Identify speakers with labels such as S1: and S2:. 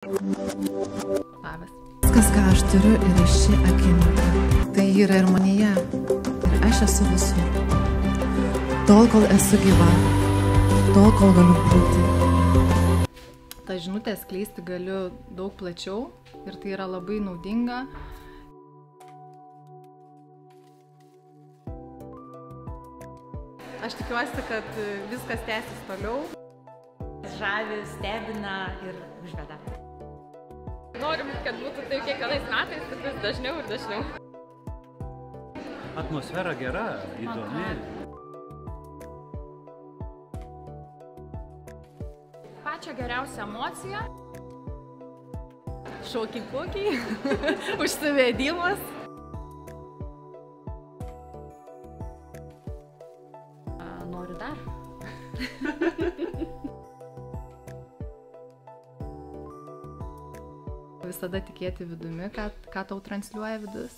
S1: Labas.
S2: Viskas, ką aš turiu, yra ši akimirka. Tai yra ir manyje. Ir aš esu visur. Tol, kol esu gyva. Tol, kol galiu būti.
S1: Ta žinutę skleisti galiu daug plačiau ir tai yra labai naudinga. Aš tikiuosi, kad viskas tęsis toliau.
S3: Žavi, stebina ir užveda.
S4: Norim, kad būtų taip kiekvienais metais, tik vis dažniau ir dažniau.
S5: Atmosfera gera, įdomi.
S4: Pačią geriausią emociją. Šokiai-pokiai, užsivedimas.
S3: Noriu dar.
S1: Visada tikėti vidumi, ką tau transliuoja vidus.